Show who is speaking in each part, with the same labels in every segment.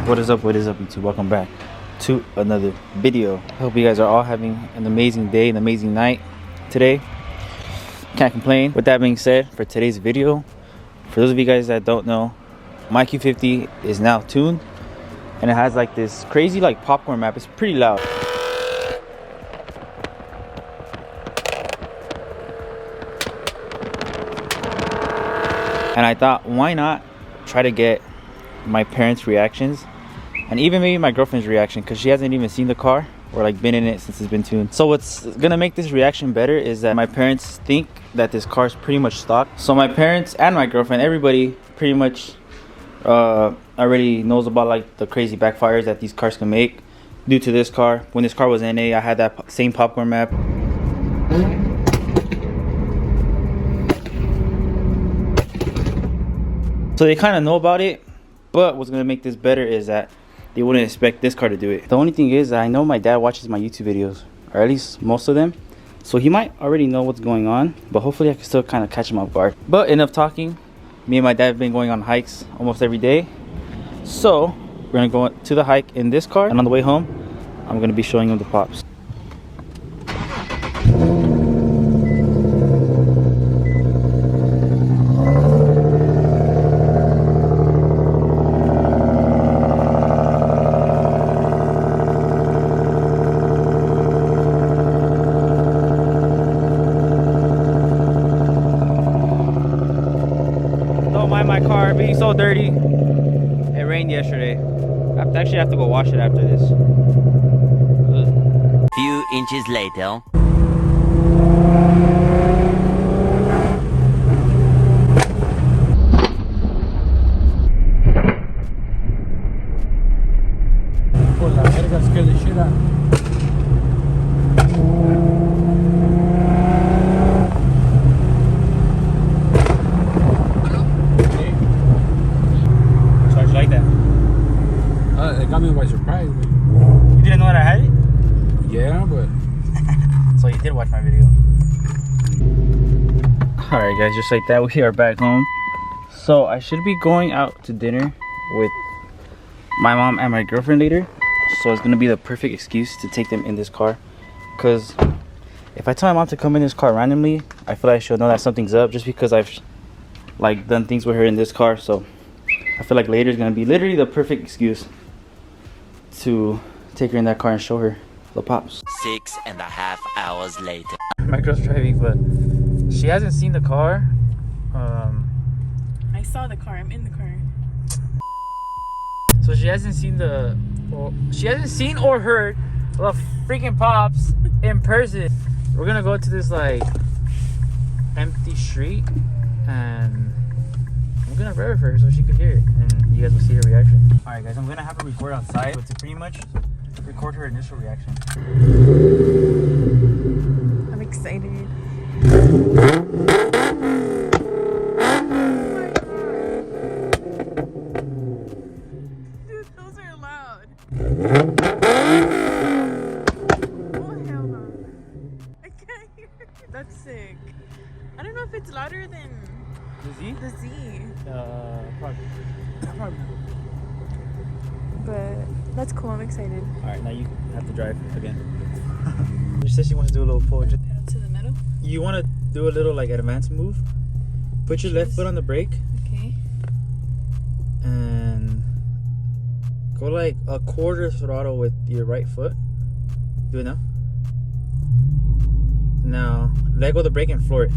Speaker 1: What is up YouTube? Welcome back to another video. I hope you guys are all having an amazing day, an amazing night today. Can't complain. With that being said, for today's video, for those of you guys that don't know, my Q50 is now tuned and it has like this crazy like popcorn map. It's pretty loud. And I thought, why not try to get my parents' reactions and even maybe my girlfriend's reaction, because she hasn't even seen the car or like been in it since it's been tuned. So what's gonna make this reaction better is that my parents think that this car is pretty much stock. So my parents and my girlfriend, everybody pretty much already knows about like the crazy backfires that these cars can make due to this car. When this car was NA, I had that same popcorn map. So they kind of know about it, but what's gonna make this better is that they wouldn't expect this car to do it. The only thing is that I know my dad watches my YouTube videos, or at least most of them, so he might already know what's going on, but hopefully I can still kind of catch him off guard. But enough talking. Me and my dad have been going on hikes almost every day, so we're gonna go to the hike in this car, and on the way home I'm gonna be showing him the pops. My car being so dirty. It rained yesterday. I actually have to go wash it after this. Ugh.
Speaker 2: Few inches later.
Speaker 3: Por la verga, scared the shit out.
Speaker 1: Like that.
Speaker 3: It got me by surprise.
Speaker 1: You didn't know that I had it?
Speaker 3: Yeah, but
Speaker 1: So you did watch my video. Alright guys, just like that, we are back home. So I should be going out to dinner with my mom and my girlfriend later. So it's gonna be the perfect excuse to take them in this car. Cause if I tell my mom to come in this car randomly, I feel like she'll know that something's up just because I've like done things with her in this car. So I feel like later is gonna be literally the perfect excuse to take her in that car and show her the pops.
Speaker 2: 6.5 hours later.
Speaker 1: My girl's driving, but she hasn't seen the car.
Speaker 4: I saw the car. I'm in the car.
Speaker 1: So she hasn't seen she hasn't seen or heard the freaking pops in person. We're gonna go to this like empty street and I'm gonna rev her so she could hear it and you guys will see her reaction. Alright guys, I'm gonna have her record outside to pretty much record her initial reaction.
Speaker 4: I'm excited. Dude, those are loud. Oh hell no. I can't hear it. That's sick. I don't know if it's louder than
Speaker 1: The Z?
Speaker 4: the Z.
Speaker 1: Probably.
Speaker 4: But that's cool. I'm excited.
Speaker 1: Alright, now you have to drive again. She said she wants to do a little pull.
Speaker 4: Pedal to the metal.
Speaker 1: You want to do a little like advanced move? Put your left foot on the brake
Speaker 4: Okay.
Speaker 1: and go like a quarter throttle with your right foot. Do it now. Now let go of the brake and floor it.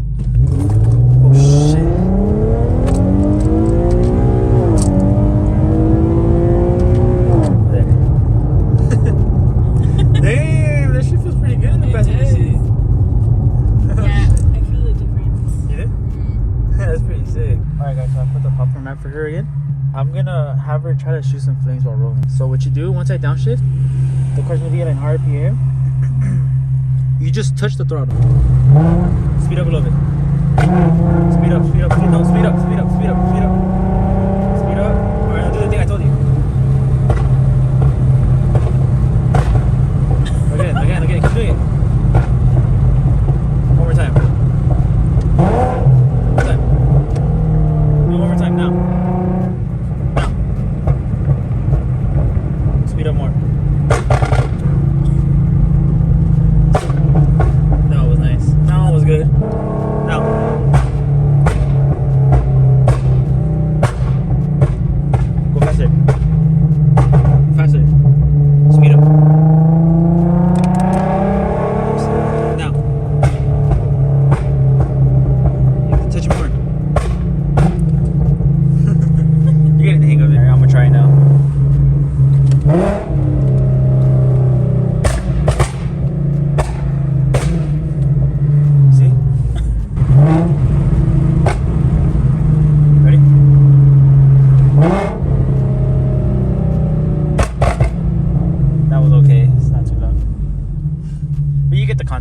Speaker 1: Oh shit. Damn, that shit feels pretty good in the passenger seat.
Speaker 4: Yeah, I feel the difference.
Speaker 1: You did? That's pretty sick. Alright guys, so I put the popcorn map for her again. I'm gonna have her try to shoot some flames while rolling. So what you do, once I downshift, the car's gonna be at an RPM. You just touch the throttle. Speed up a little bit. Speed up, speed up, speed up, speed up, speed up, speed up, speed up. Speed up. Alright, now do the thing I told you. Again, keep doing it. One more time. One more time. Do it one more time now. Now.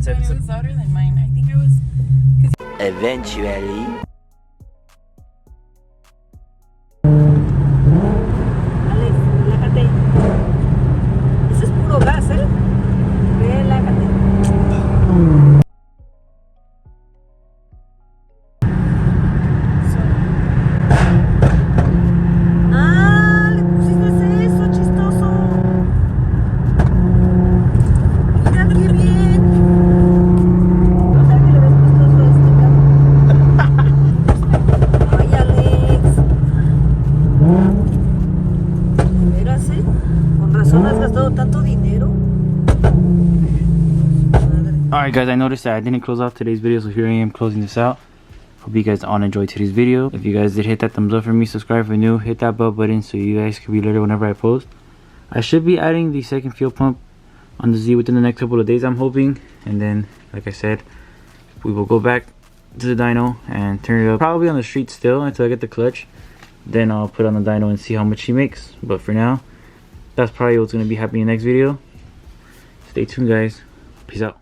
Speaker 4: It
Speaker 1: episode.
Speaker 4: was louder than mine. I think I was.
Speaker 2: Eventually.
Speaker 5: Alex, relájate. Ese es puro gas, ¿eh? Relájate. Ah, le pusiste eso, chistoso. Mira qué bien. No sabía que le habías puesto eso a este carro. Ay, Alex. ¿De veras, eh? Con razón has gastado tanto dinero. Madre.
Speaker 1: Alright guys, I noticed that I didn't close off today's video, so here I am closing this out. Hope you guys all enjoyed today's video. If you guys did, hit that thumbs up for me, subscribe if you're new, hit that bell button so you guys can be alerted whenever I post. I should be adding the second fuel pump on the Z within the next couple of days, I'm hoping. And then, like I said, we will go back to the dyno and turn it up, probably on the street still until I get the clutch. Then I'll put on the dyno and see how much she makes. But for now, that's probably what's going to be happening in the next video. Stay tuned guys. Peace out.